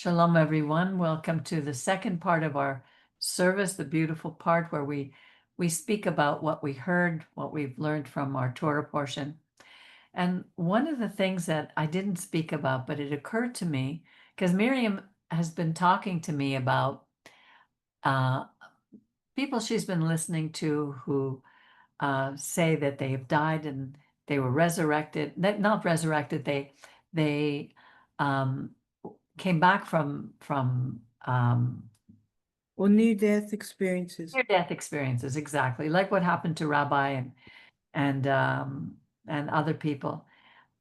Shalom, everyone. Welcome to the second part of our service, the beautiful part where we speak about what we heard, what we've learned from our Torah portion. And one of the things that I didn't speak about, but it occurred to me, because Miriam has been talking to me about people she's been listening to who say that they have died and they were resurrected. Not resurrected. They came back from or near-death experiences. near-death experiences, exactly like what happened to Rabbi and other people.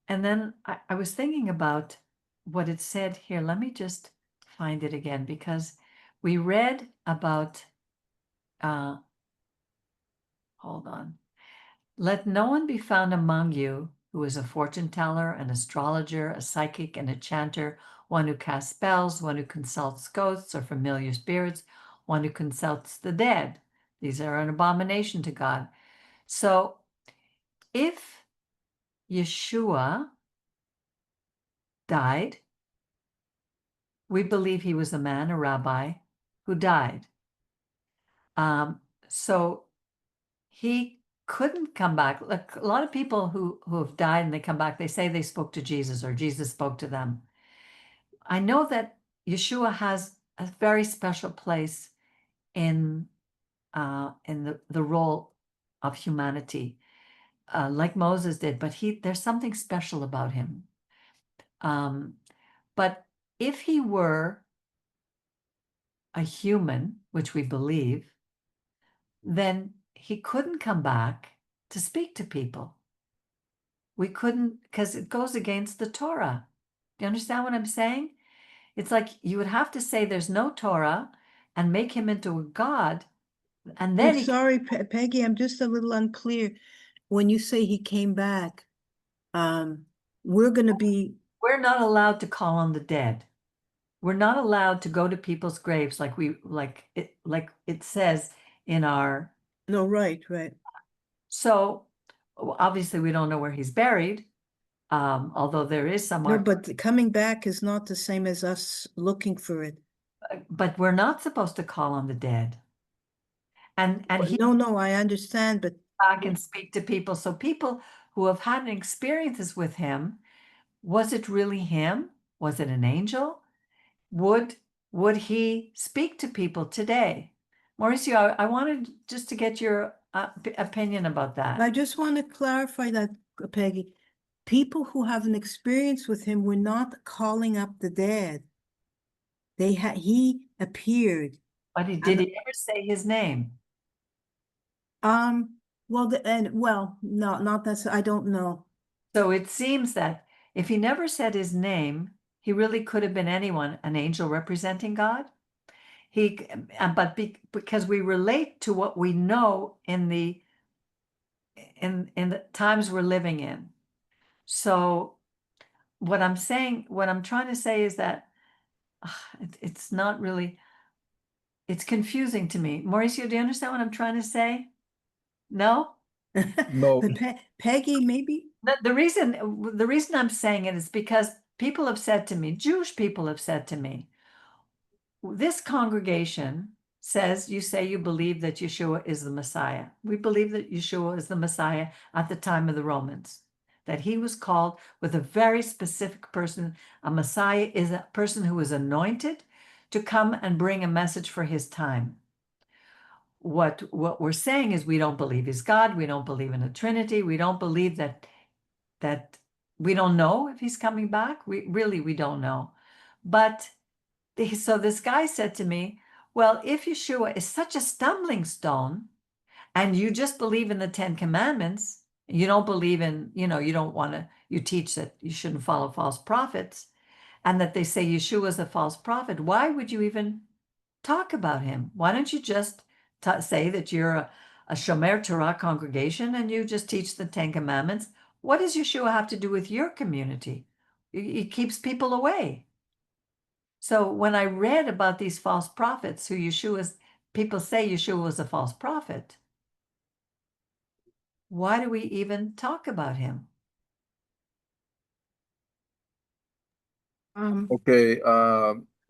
And then I was thinking about what it said here. Let me just find it again, because we read about, hold on. Let no one be found among you who is a fortune teller, an astrologer, a psychic, and a chanter, one who casts spells, one who consults ghosts or familiar spirits, one who consults the dead. These are an abomination to God. So if Yeshua died, we believe he was a man, a rabbi, who died. So he couldn't come back. Like a lot of people who have died and they come back, they say they spoke to Jesus or Jesus spoke to them. I know that Yeshua has a very special place in the role of humanity, like Moses did, but there's something special about him. But if he were a human, which we believe, then he couldn't come back to speak to people. We couldn't, because it goes against the Torah. Do you understand what I'm saying? It's like you would have to say there's no Torah and make him into a god, and then Sorry, Peggy, I'm just a little unclear. When you say he came back, we're not allowed to call on the dead. We're not allowed to go to people's graves like it says in our. No, right. So obviously we don't know where he's buried, although there is some. No, but coming back is not the same as us looking for it. But we're not supposed to call on the dead. And he No, I understand, but back and speak to people. So people who have had experiences with him, was it really him? Was it an angel? Would he speak to people today? Mauricio, I wanted just to get your opinion about that. I just want to clarify that, Peggy. People who have an experience with him were not calling up the dead. He appeared. But did he ever say his name? Well, no, not that. I don't know. So it seems that if he never said his name, he really could have been anyone, an angel representing God. Because we relate to what we know in the times we're living in. So what I'm trying to say is that it's not really, it's confusing to me. Mauricio, do you understand what I'm trying to say? No? No. Peggy, maybe? The reason I'm saying it is because people have said to me, Jewish people have said to me, this congregation says you say you believe that Yeshua is the Messiah. We believe that Yeshua is the Messiah at the time of the Romans, that he was called with a very specific person. A Messiah is a person who is anointed to come and bring a message for his time. What we're saying is we don't believe he's God. We don't believe in a Trinity. We don't believe that we don't know if he's coming back. We don't know. But so this guy said to me, well, if Yeshua is such a stumbling stone and you just believe in the 10 commandments, you don't believe in, you don't want to, you teach that you shouldn't follow false prophets, and that they say Yeshua is a false prophet, why would you even talk about him? Why don't you just say that you're a Shomer Torah congregation and you just teach the 10 commandments? What does Yeshua have to do with your community? He keeps people away. So when I read about these false prophets who people say Yeshua was a false prophet, why do we even talk about him? Okay.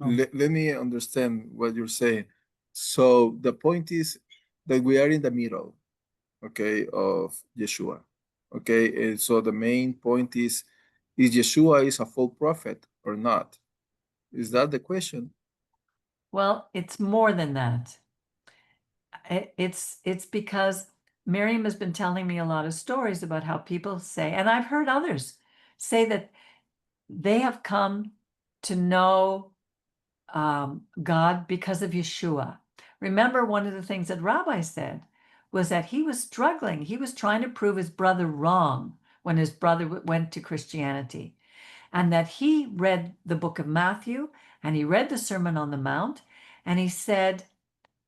let me understand what you're saying. So the point is that we are in the middle, okay, of Yeshua. Okay, and so the main point is Yeshua is a false prophet or not? Is that the question? Well, it's more than that. It's because Miriam has been telling me a lot of stories about how people say, and I've heard others say that they have come to know God because of Yeshua. Remember, one of the things that Rabbi said was that he was struggling. He was trying to prove his brother wrong when his brother went to Christianity, and that he read the book of Matthew and he read the Sermon on the Mount, and he said,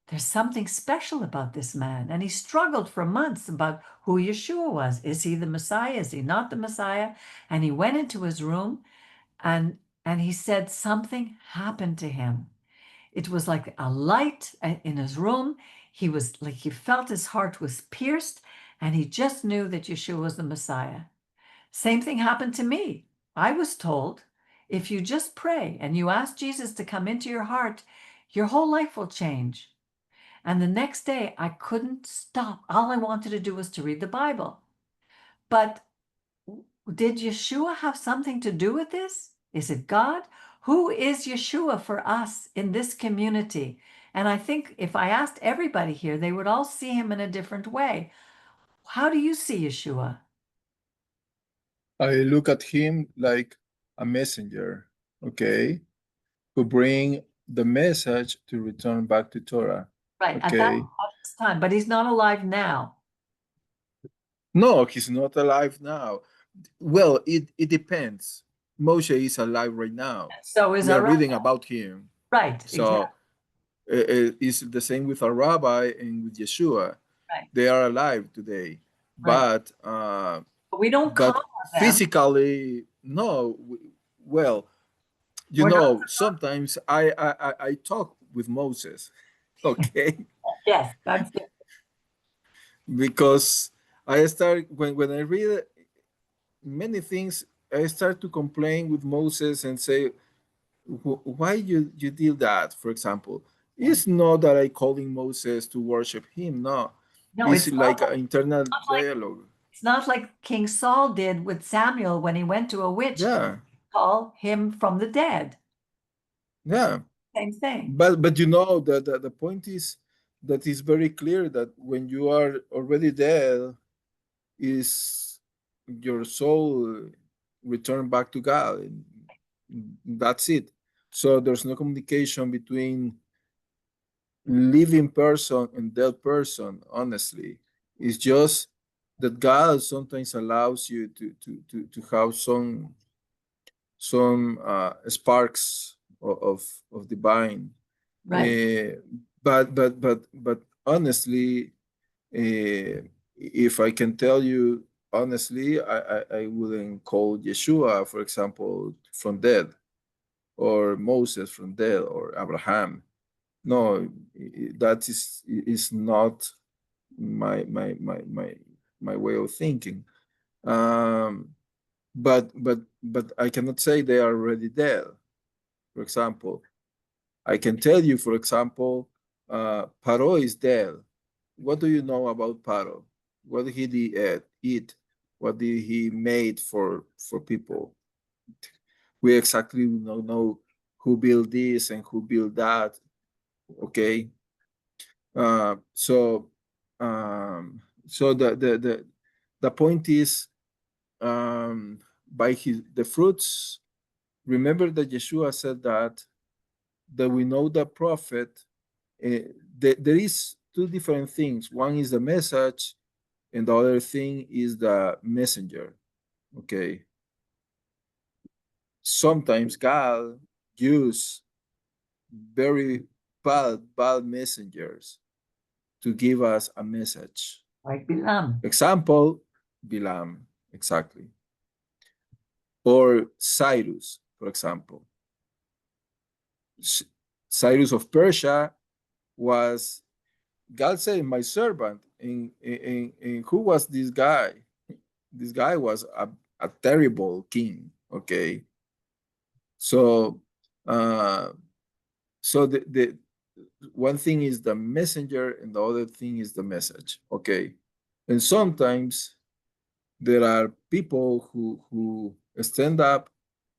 there's something special about this man. And he struggled for months about who Yeshua was. Is he the Messiah? Is he not the Messiah? And he went into his room and he said something happened to him. It was like a light in his room. He was like, he felt his heart was pierced and he just knew that Yeshua was the Messiah. Same thing happened to me. I was told, if you just pray and you ask Jesus to come into your heart, your whole life will change. And the next day, I couldn't stop. All I wanted to do was to read the Bible. But did Yeshua have something to do with this? Is it God? Who is Yeshua for us in this community? And I think if I asked everybody here, they would all see him in a different way. How do you see Yeshua? I look at him like a messenger, okay, who bring the message to return back to Torah. Right, at Okay. this time, but he's not alive now. No, he's not alive now. Well, it depends. Moshe is alive right now. So is We are our reading about him. right, So exactly. it's the same with our rabbi and with Yeshua. Right. They are alive today. Right. But We don't call but them. physically, no. Well, you We're not. know, sometimes I talk with Moses, okay, Yes, that's it. because I start when I read many things, I start to complain with Moses and say, why you did that? For example, it's not that I calling Moses to worship him. No, No, it's it's like an internal dialogue. it's not like King Saul did with Samuel when he went to a witch, Yeah, call him from the dead. yeah. Same thing. But you know the point is that it's very clear that when you are already dead, is your soul return back to God. And that's it. So there's no communication between living person and dead person, honestly. It's just that God sometimes allows you to have some sparks of divine. Right. But honestly, if I can tell you honestly, I wouldn't call Yeshua, for example, from dead, or Moses from dead, or Abraham. No, that is not my way of thinking. Um, but I cannot say they are already dead. For example, I can tell you, for example, Paro is dead. What do you know about Paro? What did he eat? What did he made for people? We exactly don't know who built this and who built that. Okay, so so the point is, by the fruits. Remember that Yeshua said that we know the prophet. There is two different things. One is the message, and the other thing is the messenger. Okay. Sometimes God use very bad messengers to give us a message. Like Bilam. Example, Bilam, exactly. Or Cyrus, for example. Cyrus of Persia was, God said, my servant. And who was this guy? This guy was a terrible king. Okay. So so the one thing is the messenger and the other thing is the message. Okay. And sometimes there are people who stand up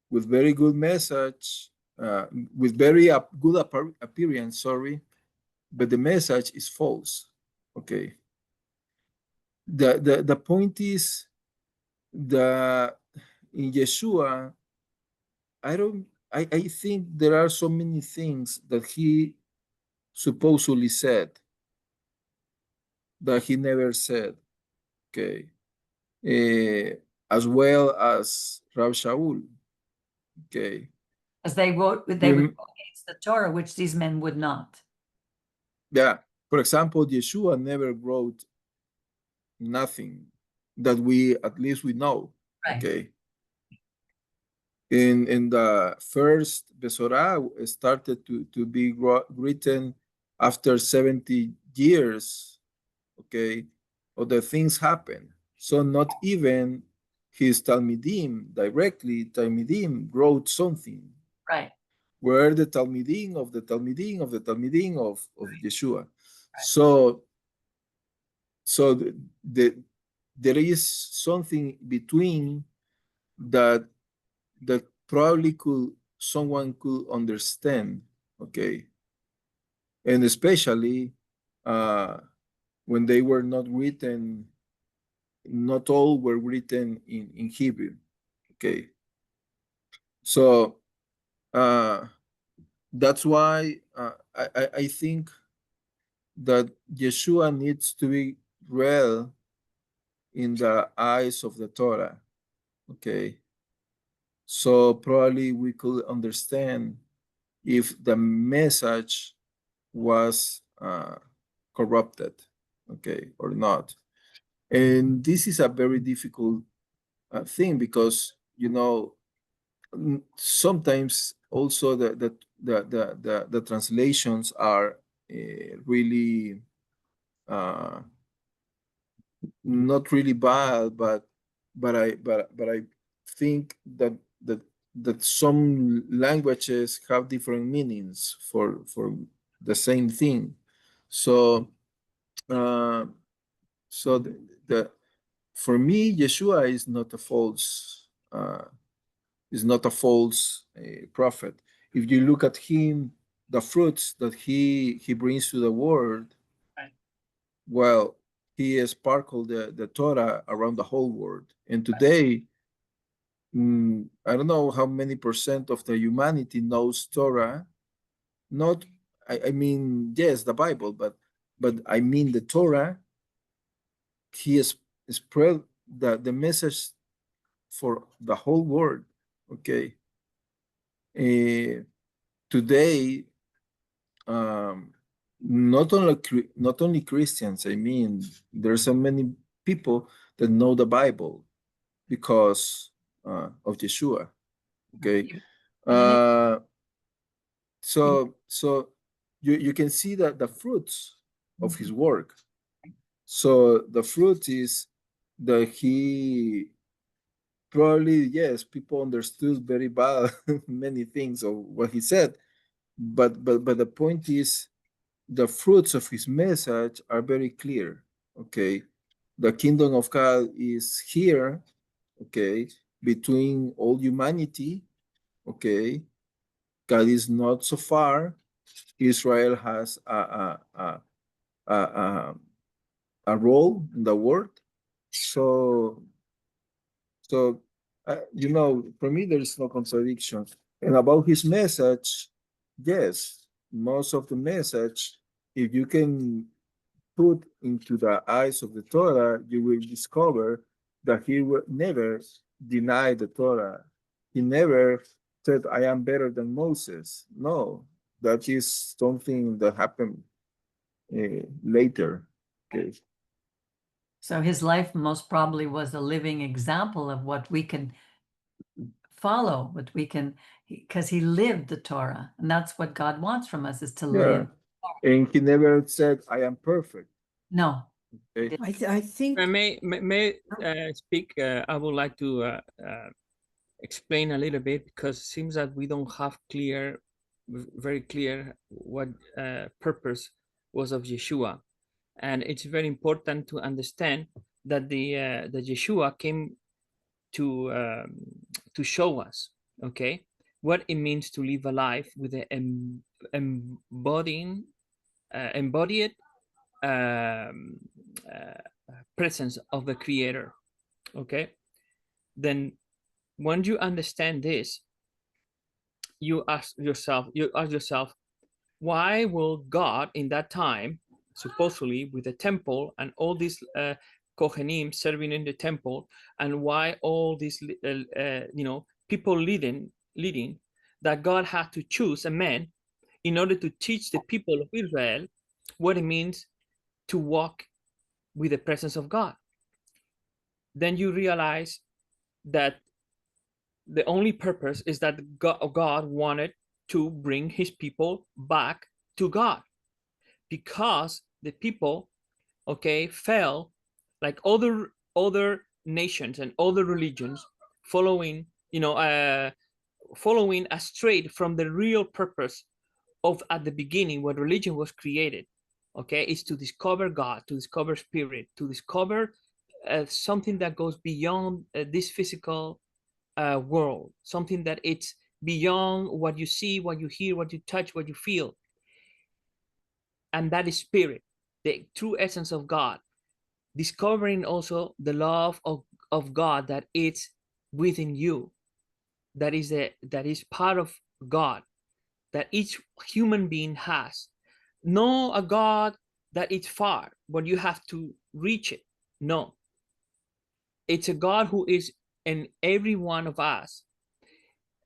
with very good message, with very good appearance, sorry, but the message is false. Okay. The point is that in Yeshua, I think there are so many things that he supposedly said that he never said. Okay. As well as Rav Shaul. Okay. As they would go against the Torah, which these men would not. Yeah. For example, Yeshua never wrote nothing that at least we know. Right. Okay. In the first Besorah started to be written after 70 years. Okay. Other things happen. So not even his Talmidim wrote something. Right. Were the Talmidim of the Talmidim of the Talmidim of Yeshua. Right. So there is something between that probably someone could understand, okay, and especially when they were not written, not all were written in Hebrew, okay. So that's why I think that Yeshua needs to be read in the eyes of the Torah. Okay. So probably we could understand if the message was corrupted, okay, or not. And this is a very difficult thing because, sometimes also the translations are really not really bad, but I think that some languages have different meanings for the same thing. So so the for me, Yeshua is not a false prophet. If you look at him, the fruits that he brings to the world, right. Well, he sparkled the Torah around the whole world. And today, I don't know how many percent of the humanity knows Torah. Not, I mean, yes, the Bible, but I mean the Torah. He has spread the message for the whole world. Okay. Today, not only Christians. I mean, there's so many people that know the Bible because of Yeshua. Okay. So you can see that the fruits of his work. So the fruit is that he probably, yes, people understood very bad many things of what he said, but the point is the fruits of his message are very clear. Okay, the kingdom of God is here. Okay, between all humanity. Okay, God is not so far. Israel has a role in the world. So for me, there is no contradiction. And about his message, yes, most of the message, if you can put into the eyes of the Torah, you will discover that he never denied the Torah. He never said, I am better than Moses. No, that is something that happened later. Okay. So his life most probably was a living example of what we can follow, because he lived the Torah, and that's what God wants from us, is to live. And he never said, I am perfect. No. Okay. I think I may speak. I would like to explain a little bit, because it seems that we don't have clear very clear what purpose was of Yeshua, and it's very important to understand that the Yeshua came to show us, okay, what it means to live a life with the embodied um, uh, presence of the Creator. Okay, then once you understand this, you ask yourself, why will God in that time, supposedly with the temple and all these Kohanim serving in the temple, and why all these people leading, that God had to choose a man in order to teach the people of Israel what it means to walk with the presence of God. Then you realize that the only purpose is that God wanted to bring his people back to God, because the people, okay, fell like other nations and other religions, following following astray from the real purpose of at the beginning when religion was created. Okay, is to discover God, to discover spirit, to discover something that goes beyond this physical world, something that it's beyond what you see, what you hear, what you touch, what you feel. And that is spirit, the true essence of God. Discovering also the love of God that is within you, that is part of God, that each human being has. No a God that is far, but you have to reach it. No, it's a God who is in every one of us,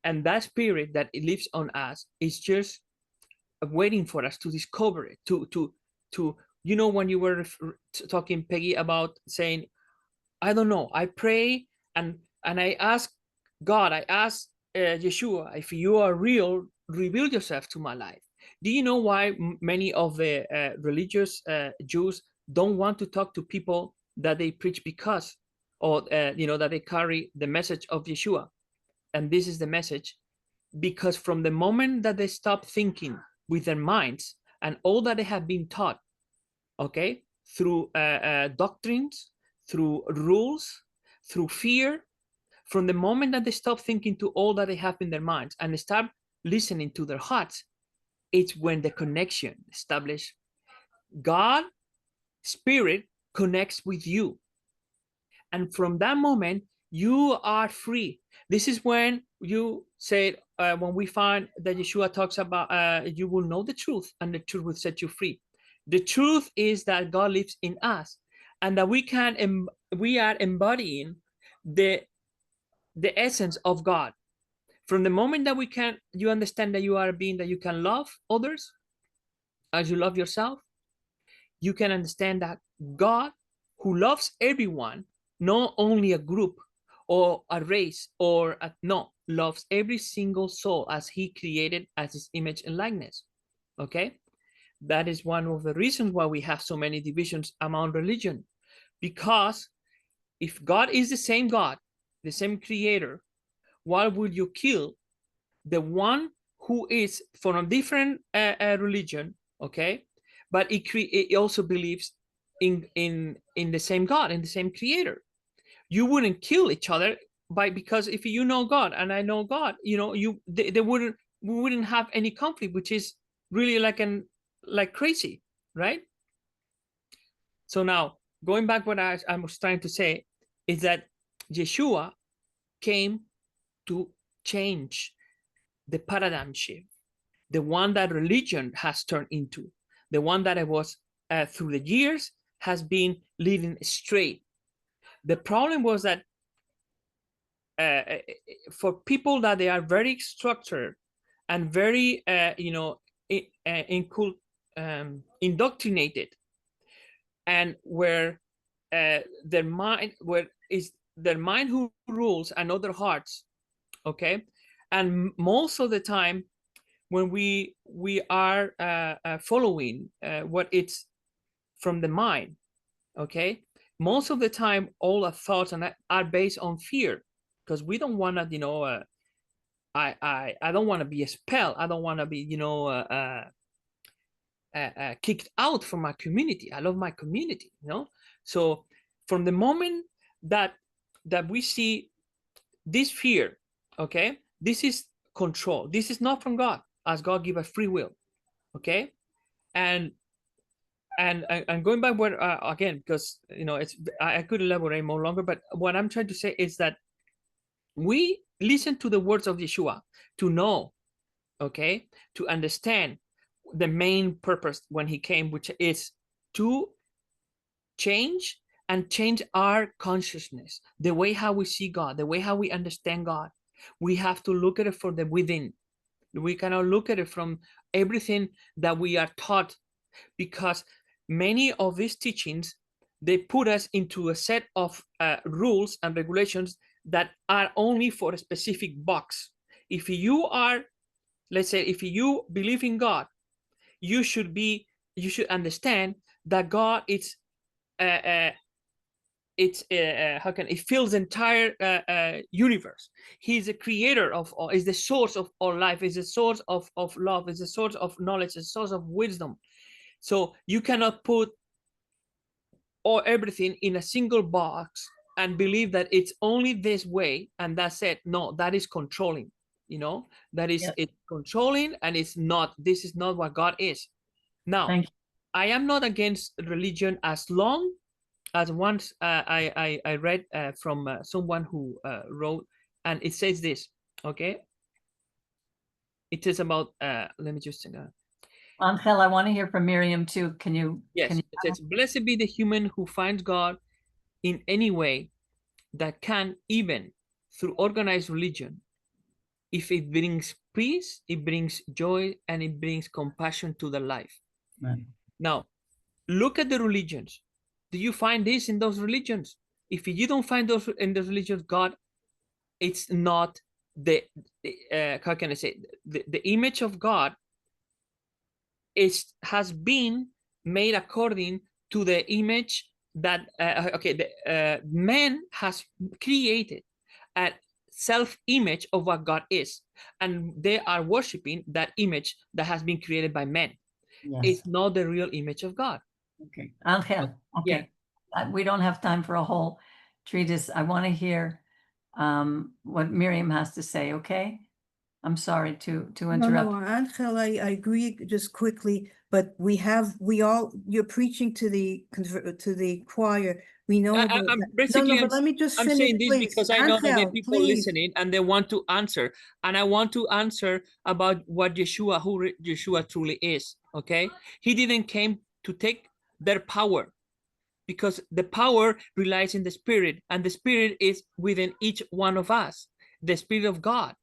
and that spirit that it lives on us is just waiting for us to discover it, to when you were talking, Peggy, about saying, I don't know, I pray and I ask God, I ask Yeshua, if you are real, reveal yourself to my life. Do you know why many of the religious Jews don't want to talk to people that they preach, because, or that they carry the message of Yeshua? And this is the message: because from the moment that they stop thinking with their minds and all that they have been taught, okay, through doctrines, through rules, through fear, from the moment that they stop thinking to all that they have in their minds and they start listening to their hearts, it's when the connection established. God, spirit, connects with you. And from that moment, you are free. This is when you said, when we find that Yeshua talks about, you will know the truth and the truth will set you free. The truth is that God lives in us, and that we are embodying the essence of God. From the moment that you understand that you are a being that you can love others as you love yourself, you can understand that God, who loves everyone, not only a group or a race loves every single soul as he created as his image and likeness. Okay, that is one of the reasons why we have so many divisions among religion, because if God is the same God, the same creator, why would you kill the one who is from a different religion? Okay, but it also believes in the same God, in the same creator. You wouldn't kill each other because if you know God and I know God, we wouldn't have any conflict, which is really like crazy, right? So now, going back, what I was trying to say is that Yeshua came to change the paradigm shift, the one that religion has turned into, the one that it was through the years has been leading straight. The problem was that for people that they are very structured and very indoctrinated, and where their mind who rules and other hearts. Okay, and most of the time when we are following what it's from the mind, okay, most of the time all our thoughts are based on fear, because we don't want to I don't want to be expelled. I don't want to be, kicked out from my community. I love my community, So from the moment that we see this fear, okay, this is control. This is not from God, as God give us free will, okay, and going back where again, because it's I could elaborate more longer, but what I'm trying to say is that we listen to the words of Yeshua to know, okay, to understand the main purpose when he came, which is to change our consciousness, the way how we see God, the way how we understand God. We have to look at it from the within. We cannot look at it from everything that we are taught, because many of these teachings, they put us into a set of rules and regulations that are only for a specific box. If you are, let's say, if you believe in God, you should understand that God is it fills the entire universe. He's a creator of all, is the source of all life, is the source of love, is the source of knowledge, is the source of wisdom. So you cannot put everything in a single box and believe that it's only this way and that's it. No, that is controlling. That is it's controlling, and it's not. This is not what God is. Now, I am not against religion, as long as once I read from someone who wrote, and it says this, okay? It is about, let me just Angel, I want to hear from Miriam too. Can you? Yes, it says, blessed be the human who finds God in any way that can, even through organized religion. If it brings peace, it brings joy, and it brings compassion to the life. Right. Now, look at the religions. Do you find this in those religions? If you don't find those in those religions, God, it's not how can I say, the image of God has been made according to the image that man has created a self-image of what God is, and they are worshiping that image that has been created by men. Yes. It's not the real image of God. Okay, Angel. Okay, we don't have time for a whole treatise. I want to hear what Miriam has to say. Okay, I'm sorry to interrupt. No, Angel, I agree just quickly, but you're preaching to the choir. We know Basically, but let me just I'm finish, saying this please. because I know that there are Angel, people please. listening and they want to answer, and I want to answer about what Yeshua, who Yeshua truly is. Okay, he didn't came to take their power, because the power relies in the Spirit, and the Spirit is within each one of us. The Spirit of God,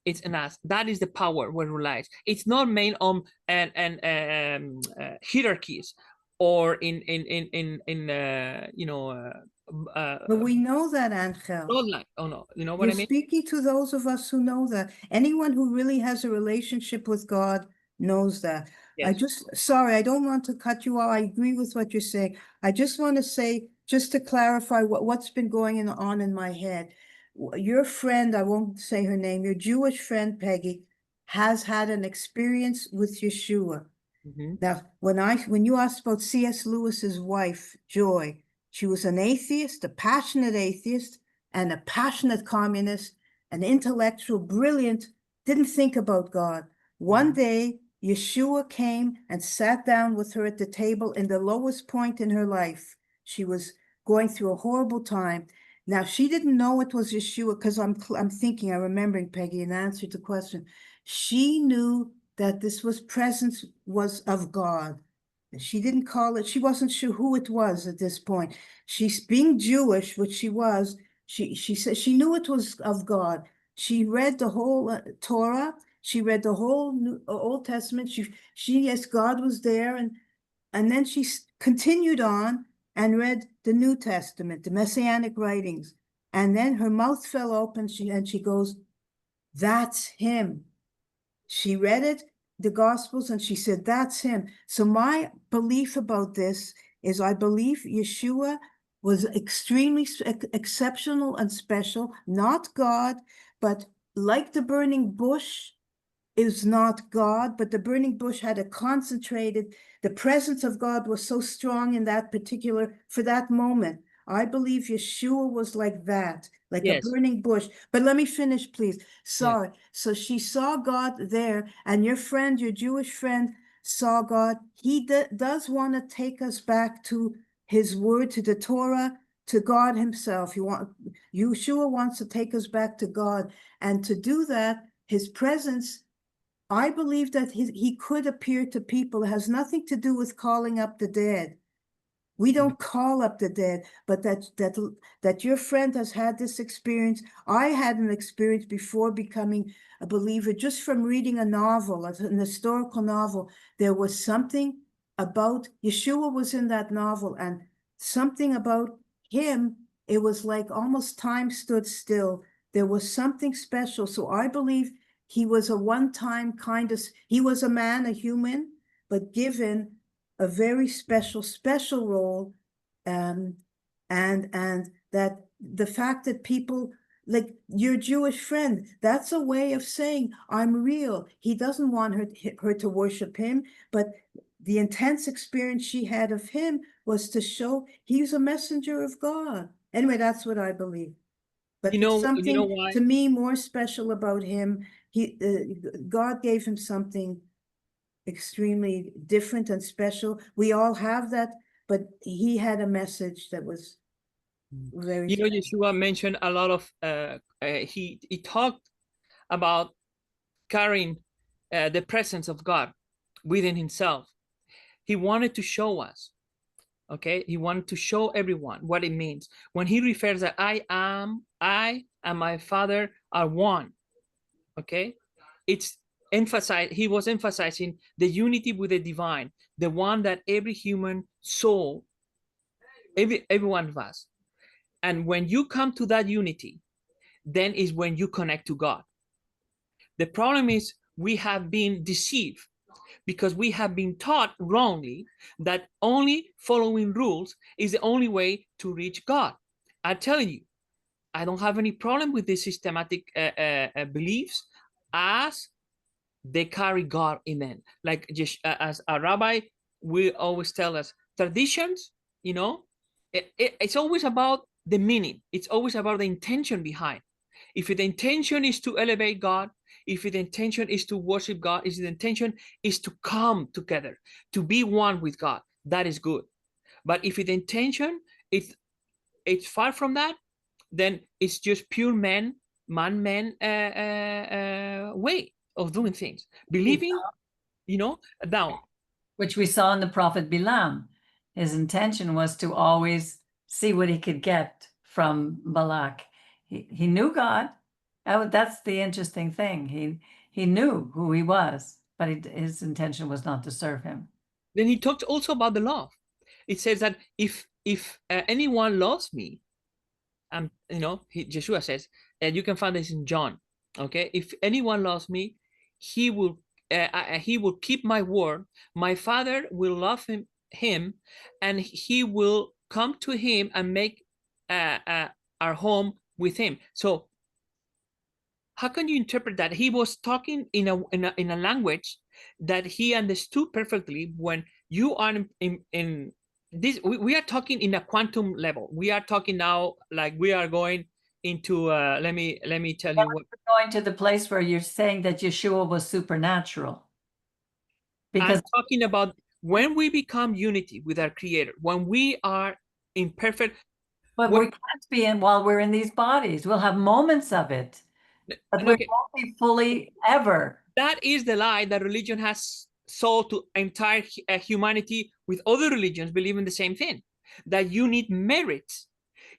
it's in us. That is the power where it relies. It's not made on hierarchies or in But we know that, Angel. bloodline. Oh no, you know what You're I mean? speaking to those of us who know that. Anyone who really has a relationship with God knows that. Yes. Sorry, I don't want to cut you off. I agree with what you're saying. I just want to say, just to clarify what's been going on in my head. Your friend, I won't say her name, your Jewish friend, Peggy, has had an experience with Yeshua. Mm-hmm. Now, when you asked about C.S. Lewis's wife, Joy, she was an atheist, a passionate atheist, and a passionate communist, an intellectual, brilliant, didn't think about God. One day, Yeshua came and sat down with her at the table in the lowest point in her life. She was going through a horrible time. Now, she didn't know it was Yeshua, because I'm remembering, Peggy, in answer to the question. She knew that this presence was of God. She didn't call it, she wasn't sure who it was at this point. She's being Jewish, which she was. She said she knew it was of God. She read the whole Torah. She read the whole Old Testament. Yes, God was there. And then she continued on and read the New Testament, the Messianic writings. And then her mouth fell open, and she goes, that's him. She read it, the Gospels, and she said, that's him. So my belief about this is I believe Yeshua was extremely exceptional and special, not God, but like the burning bush is not God, but the burning bush had a concentrated, the presence of God was so strong in that particular, for that moment. I believe Yeshua was like that, like a Yes. burning bush. But let me finish, please. Yeah. Sorry. So she saw God there, and your friend, your Jewish friend, saw God. He does want to take us back to his word, to the Torah, to God himself. Yeshua wants to take us back to God. And to do that, his presence, I believe that he could appear to people. It has nothing to do with calling up the dead. We don't call up the dead, but that your friend has had this experience. I had an experience before becoming a believer, just from reading a novel, an historical novel. There was something about Yeshua was in that novel, and something about him. It was like almost time stood still. There was something special. So I believe he was a one-time kind of, he was a man, a human, but given a very special role, and that the fact that people, like your Jewish friend, that's a way of saying I'm real. He doesn't want her to worship him, but the intense experience she had of him was to show he's a messenger of God. Anyway, that's what I believe. But You there's know something why? to me more special about him. God gave him something extremely different and special. We all have that, but he had a message that was very You know, special. Yeshua mentioned a lot of he talked about carrying the presence of God within himself. He wanted to show us, okay? He wanted to show everyone what it means when he refers that I and my Father are one, okay? It's emphasized, he was emphasizing the unity with the divine, the one that every human soul, every one of us. And when you come to that unity, then is when you connect to God. The problem is we have been deceived because we have been taught wrongly that only following rules is the only way to reach God. I'm telling you, I don't have any problem with these systematic beliefs as they carry God in them. Like just as a rabbi, we always tell us traditions, you know, it's always about the meaning. It's always about the intention behind. If the intention is to elevate God, if the intention is to worship God, if the intention is to come together, to be one with God, that is good. But if the intention is it's far from that, then it's just pure man way of doing things, believing, you know, down. Which we saw in the prophet Bilam. His intention was to always see what he could get from Balak. He knew God. That's the interesting thing. He knew who he was, but his intention was not to serve him. Then he talked also about the love. It says that if anyone loves me, you know, Yeshua says, and you can find this in John. Okay, if anyone loves me, he will keep my word. My Father will love him, and he will come to him and make our home with him. So how can you interpret that? He was talking in a language that he understood perfectly. When you are in this, we are talking in a quantum level. We are talking now like we are going into let me tell you what. We're going to the place where you're saying that Yeshua was supernatural. Because I'm talking about when we become unity with our Creator, when we are in perfect. but we can't be in while we're in these bodies. We'll have moments of it, but we Okay, won't be fully ever. that is the lie that religion has sold to entire humanity, with other religions believing the same thing, that you need merit.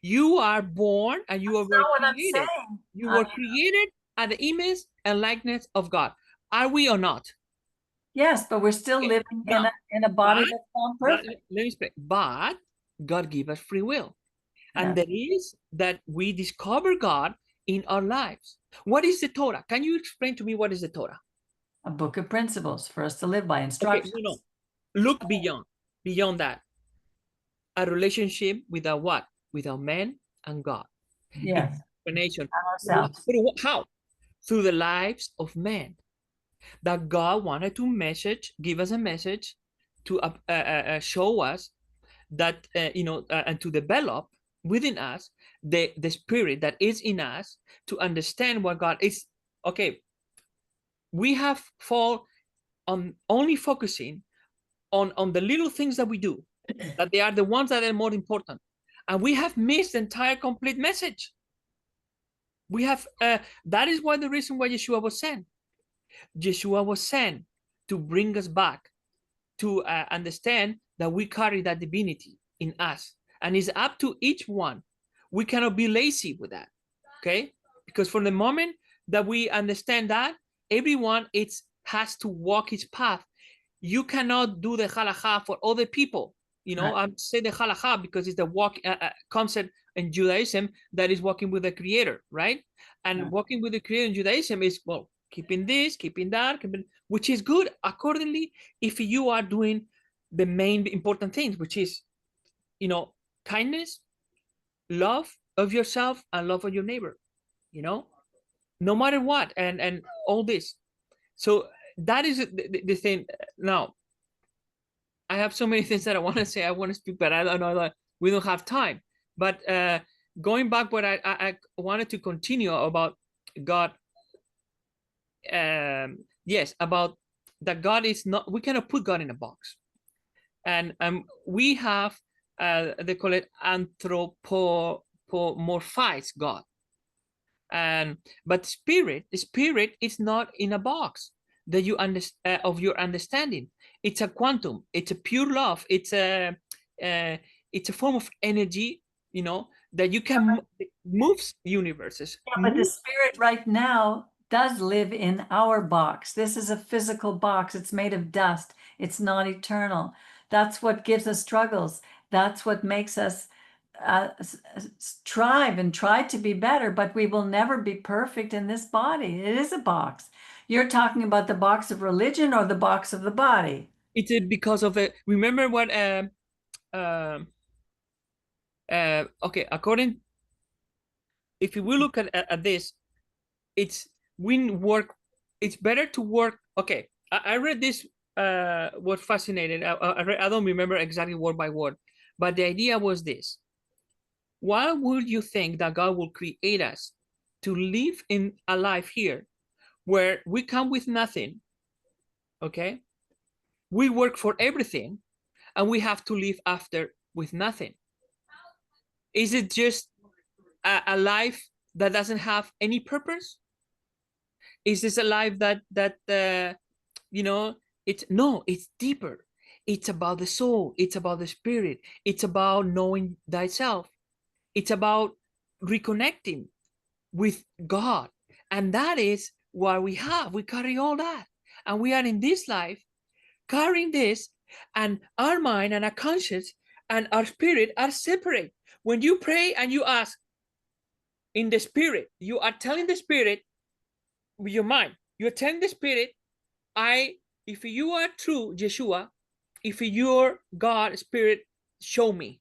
You are born and you That's were not what I'm created. saying. You were created at the image and likeness of God. Are we or not? Yes, but we're still Okay, living now, in a body but that's not let perfect. me explain. But God gave us free will. And Yes. that is that we discover God in our lives. What is the Torah? Can you explain to me what is the Torah? A book of principles for us to live by, Okay, instructions. no. Look beyond that. A relationship without what? Without man and God. Yes, Explanation. ourselves. How? through the lives of men. That God wanted to give us a message to show us that, and to develop within us the spirit that is in us to understand what God is. Okay, we have fall on only focusing on the little things that we do, that they are the ones that are more important. And we have missed the entire complete message. We have, that is why the reason why Yeshua was sent. Yeshua was sent to bring us back to understand that we carry that divinity in us. And it's up to each one. We cannot be lazy with that, okay? Because from the moment that we understand that, everyone has to walk his path. You cannot do the halakha for other people. You know, Right. I'm saying the halakha because it's the walk concept in Judaism that is walking with the Creator, right? And Right. walking with the Creator in Judaism is, well, keeping this, keeping that, which is good accordingly if you are doing the main important things, which is, kindness, love of yourself, and love of your neighbor, no matter what, and all this. So that is the thing. Now, I have so many things that I want to say. I want to speak, but I don't know that we don't have time. But going back, what I wanted to continue about God. Yes, about that God is not. We cannot put God in a box, and we have they call it anthropomorphize God. But the spirit is not in a box that you understand of your understanding. It's a quantum. It's a pure love. It's a form of energy, that you can move universes. Yeah, but the spirit right now does live in our box. This is a physical box. It's made of dust. It's not eternal. That's what gives us struggles. That's what makes us strive and try to be better, but we will never be perfect in this body. It is a box. You're talking about the box of religion or the box of the body? It's because of it. Remember what? Okay, if we look at this, it's better to work. Okay, I read this. Was fascinating. I don't remember exactly word by word, but the idea was this: why would you think that God will create us to live in a life here where we come with nothing? Okay, we work for everything, and we have to live after with nothing. Is it just a life that doesn't have any purpose? Is this a life that it's deeper. It's about the soul. It's about the spirit. It's about knowing thyself. It's about reconnecting with God. And that is what we have. We carry all that. And we are in this life carrying this, and our mind and our conscience and our spirit are separate. When you pray and you ask in the spirit, you are telling the spirit with your mind, you're telling the spirit, if you are true, Yeshua, if you're God, spirit, show me.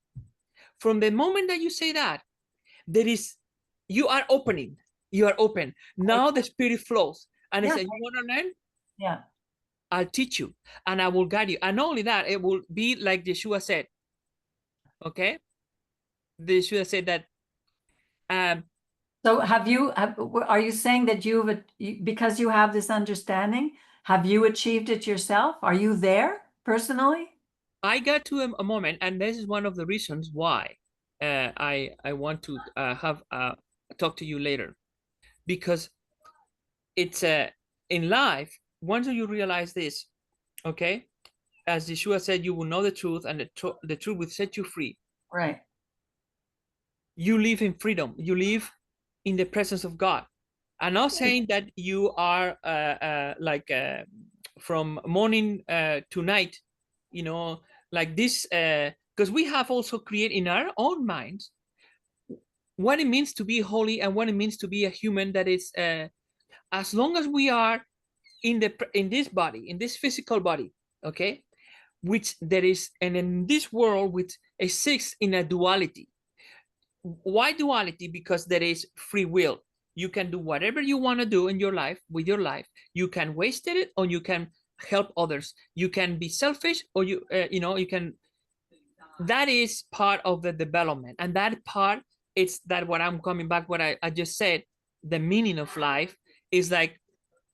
From the moment that you say that, you are opening. You are open. Now the spirit flows. And it says, you want to learn? Yeah. I'll teach you and I will guide you. And not only that, it will be like Yeshua said. Okay? Yeshua said that. So are you saying that because you have this understanding, have you achieved it yourself? Are you there personally? I got to a moment, and this is one of the reasons why I want to have talk to you later, because it's in life, once you realize this, okay, as Yeshua said, you will know the truth, and the truth will set you free. Right. You live in freedom. You live in the presence of God. I'm not saying that you are from morning to night, like this, because we have also created in our own minds what it means to be holy and what it means to be a human. That is, as long as we are in this body, in this physical body, okay, which there is, and in this world which exists in a duality. Why duality? Because there is free will. You can do whatever you want to do in your life with your life. You can waste it, or you can help others. You can be selfish, or you can. That is part of the development, and that part, it's that what I'm coming back, what I just said, the meaning of life is like,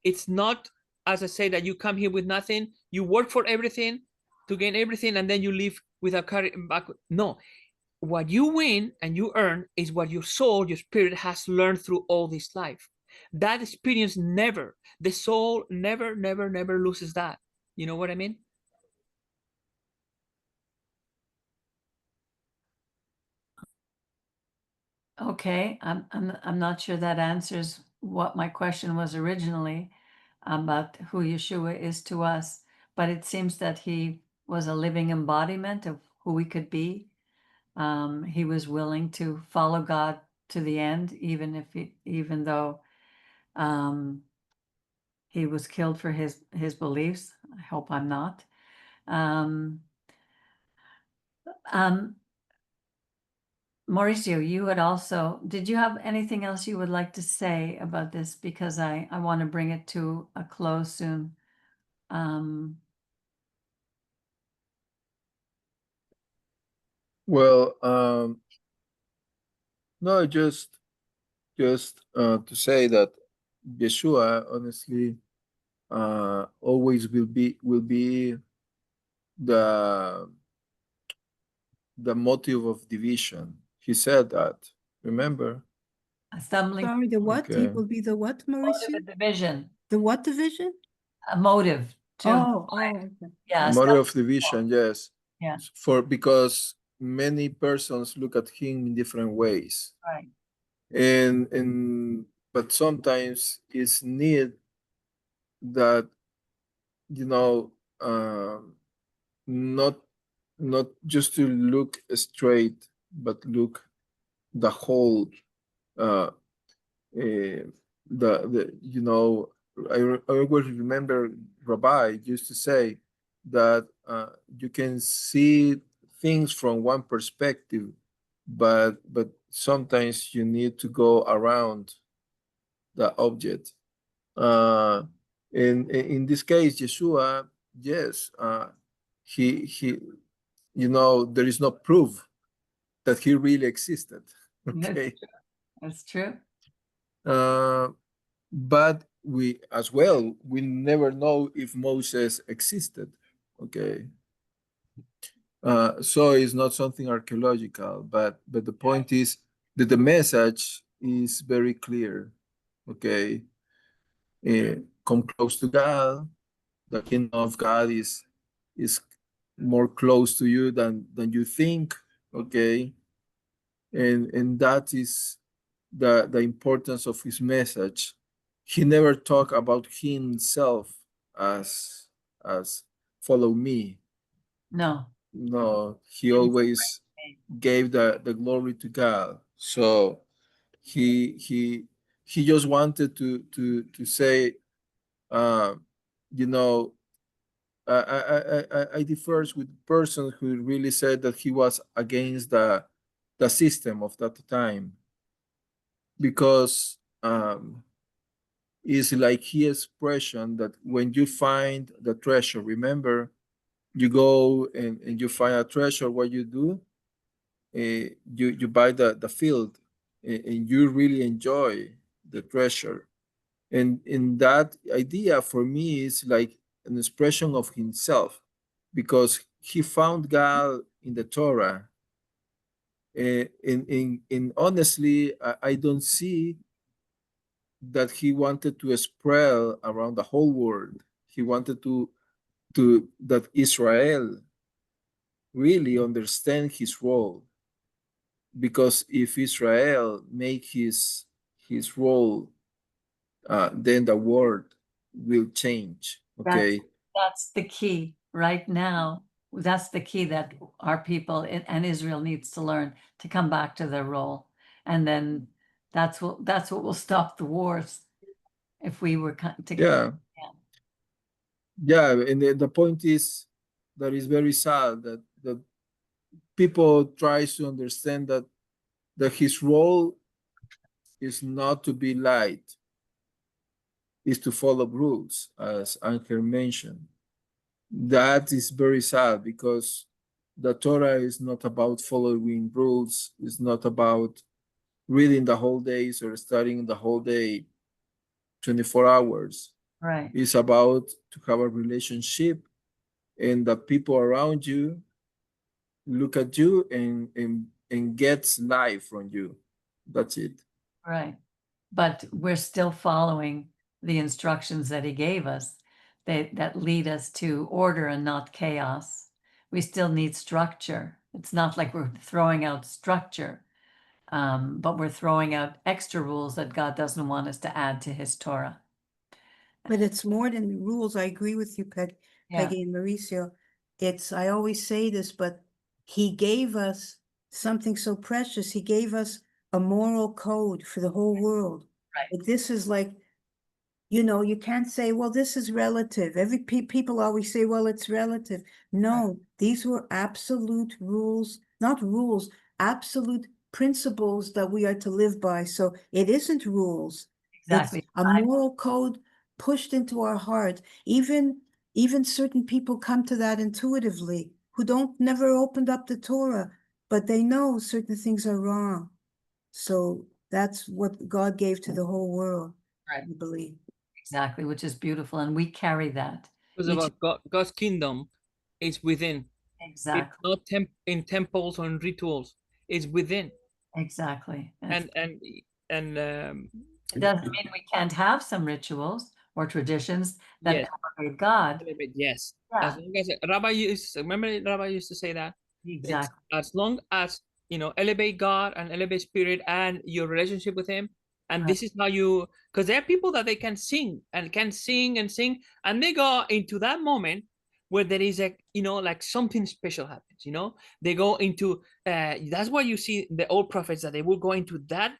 it's not, as I say, that you come here with nothing, you work for everything to gain everything, and then you leave without carrying back. No, what you win and you earn is what your soul, your spirit has learned through all this life. That experience never, the soul never, never, never loses that. You know what I mean? Okay, I'm not sure that answers what my question was originally about who Yeshua is to us, but it seems that he was a living embodiment of who we could be. He was willing to follow God to the end, even though he was killed for his beliefs. I hope I'm not. Um, um, Mauricio, you had also, did you have anything else you would like to say about this? Because I want to bring it to a close soon. Well, no, just to say that Yeshua, honestly, always will be the motive of division. He said that. Remember? A stumbling, Sorry, the what? He Okay. will be the what, motive Mauricio? of division, The what division? a motive to, Okay. yeah, Motive of division, yes. yeah, Because many persons look at him in different ways. right. And but sometimes it's need that, you know, not not just to look straight, but look the whole, uh, the you know, I always remember Rabbi used to say that you can see things from one perspective, but sometimes you need to go around the object. Uh, in this case, Yeshua, yes, he, there is no proof that he really existed. Okay. That's true. Uh, but we, as well, we never know if Moses existed. Okay. So it's not something archaeological, but the point is that the message is very clear. Okay. Come close to God. The kingdom of God is more close to you than you think. Okay. And that is the importance of his message. He never talked about himself as follow me. No, No, he always gave the glory to God. So he he he just wanted to say, uh, you know, I differs with person who really said that he was against the system of that time, because it's like his expression that when you find the treasure, remember, you go and you find a treasure, what you do, you buy the field, and you really enjoy the treasure. And in that idea for me is like an expression of himself, because he found God in the Torah. In honestly, I don't see that he wanted to spread around the whole world. He wanted to that Israel really understand his role, because if Israel make his role, then the world will change. that's Okay. that's the key right now. That's the key that our people and Israel needs to learn to come back to their role, and then that's what will stop the wars if we were to. Yeah. Yeah. Yeah. And the point is that it's very sad that people tries to understand that his role is not to be light, is to follow rules, as Angel mentioned. That is very sad because the Torah is not about following rules, it's not about reading the whole days or studying the whole day, 24 hours. Right. It's about to have a relationship, and the people around you look at you and gets life from you. That's it. Right. But we're still following the instructions that he gave us that lead us to order and not chaos. We still need structure. It's not like we're throwing out structure, but we're throwing out extra rules that God doesn't want us to add to his Torah. But it's more than rules. I agree with you, Yeah, Peggy and Mauricio. I always say this, but he gave us something so precious. He gave us a moral code for the whole world. Right. Like, this is like, you can't say, well, this is relative. People always say, well, it's relative. No, these were absolute rules, not rules, absolute principles that we are to live by. So it isn't rules. exactly. It's a moral code pushed into our heart. Even certain people come to that intuitively, who don't never opened up the Torah, but they know certain things are wrong. So that's what God gave to the whole world, Right. I believe. Exactly, which is beautiful. And we carry that. Because Each- about God's kingdom is within. It's exactly. not in temples or in rituals. It's within. Exactly. And It doesn't mean we can't have some rituals or traditions that yes, elevate God. yes. Yeah, As long as Rabbi used to say that it's exactly. as long as elevate God and elevate spirit and your relationship with him. And Right. this is how you, because there are people that they can sing and sing, and they go into that moment where there is like something special happens. They go into that's why you see the old prophets that they will go into that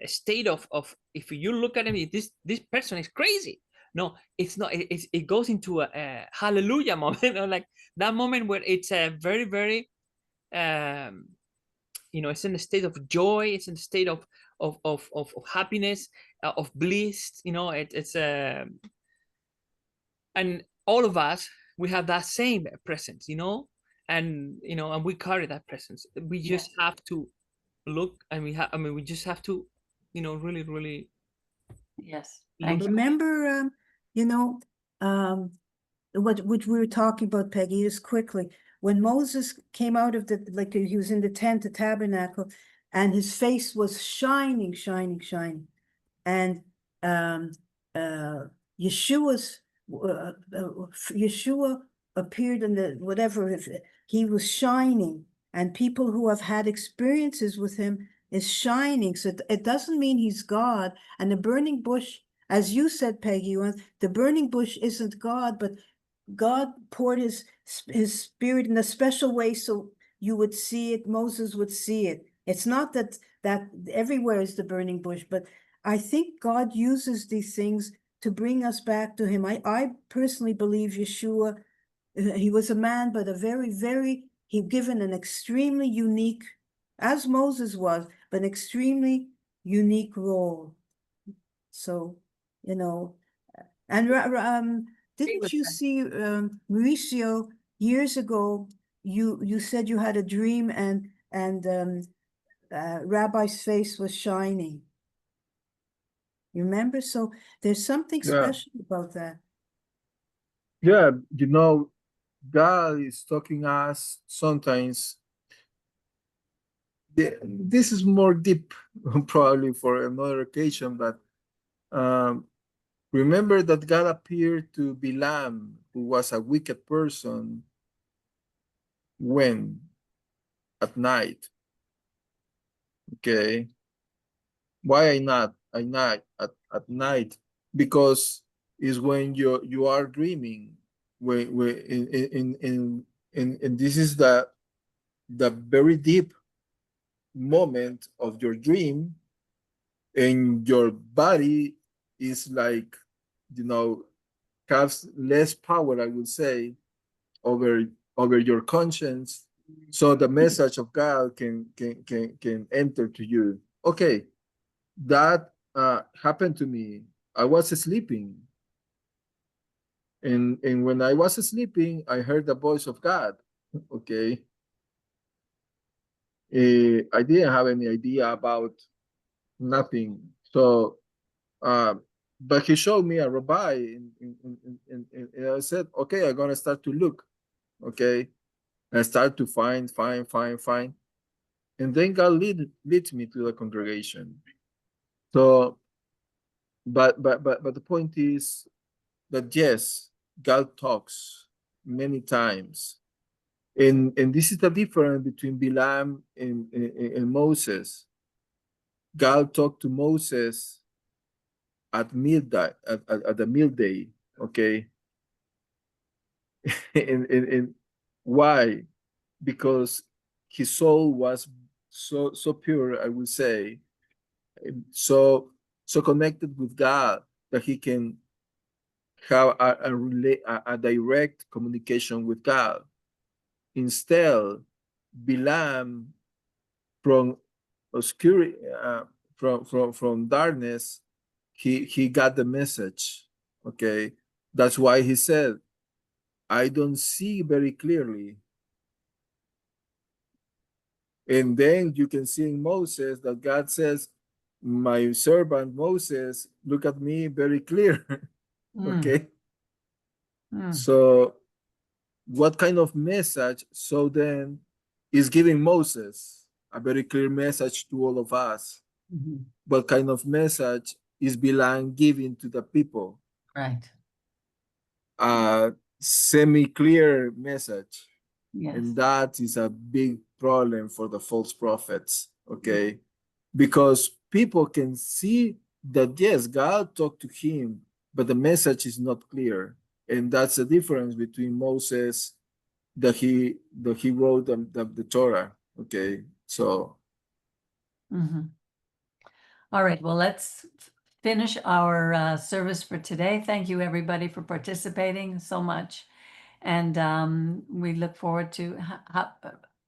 state of if you look at him, this person is crazy. No, it's not. It goes into a hallelujah moment, like that moment where it's a very, very, it's in a state of joy. It's in a state of happiness, of bliss. It's and all of us, we have that same presence, and we carry that presence. We just have to look, and we just have to, really, really Yes. look. Thank you. Remember, what we were talking about, Peggy, just quickly, when Moses came out of like he was in the tent, the tabernacle, and his face was shining, shining, shining. And Yeshua's Yeshua appeared in the whatever, he was shining, and people who have had experiences with him is shining. So it doesn't mean he's God. And the burning bush, as you said, Peggy, the burning bush isn't God, but God poured his spirit in a special way so you would see it, Moses would see it. It's not that everywhere is the burning bush, but I think God uses these things to bring us back to him. I personally believe Yeshua, he was a man, but he given an extremely unique, as Moses was, but an extremely unique role. So, and didn't you see, Mauricio, years ago, you said you had a dream and Rabbi's face was shining. You remember? So there's something Yeah. special about that. Yeah, God is talking us sometimes. This is more deep, probably for another occasion, but remember that God appeared to Bilam, who was a wicked person, when? At night. Okay. Why at night? Because is when you are dreaming. When in this is the very deep moment of your dream, and your body is like, has less power, I would say, over your conscience, so the message of God can enter to you. Okay, that happened to me. I was sleeping. And when I was sleeping, I heard the voice of God. Okay. I didn't have any idea about nothing. So, but he showed me a rabbi, and I said, okay, I'm gonna start to look. Okay. I start to find. And then God leads me to the congregation. So, but the point is that yes, God talks many times. And this is the difference between Balaam and Moses. God talked to Moses at midday, at the midday, okay? And why? Because his soul was so pure, I would say, so connected with God that he can have a direct communication with God. Instead, Balaam from obscurity, from darkness, he got the message. Okay, that's why he said, "I don't see very clearly." And then you can see in Moses that God says, "My servant Moses, look at me very clear." Okay, so what kind of message? So then, is giving Moses a very clear message to all of us. What kind of message is Bilam giving to the people? Right. A semi-clear message. Yes. And that is a big problem for the false prophets, okay? Because people can see that, yes, God talked to him, but the message is not clear. And that's the difference between Moses that he wrote the Torah, okay? So All right, well, let's finish our service for today. Thank you, everybody, for participating so much. And we look forward to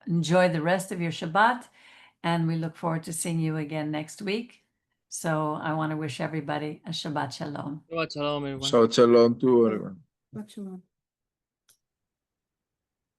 enjoy the rest of your Shabbat. And we look forward to seeing you again next week. So I want to wish everybody a Shabbat Shalom. Shabbat shalom, everyone. shalom to everyone. Shabbat shalom.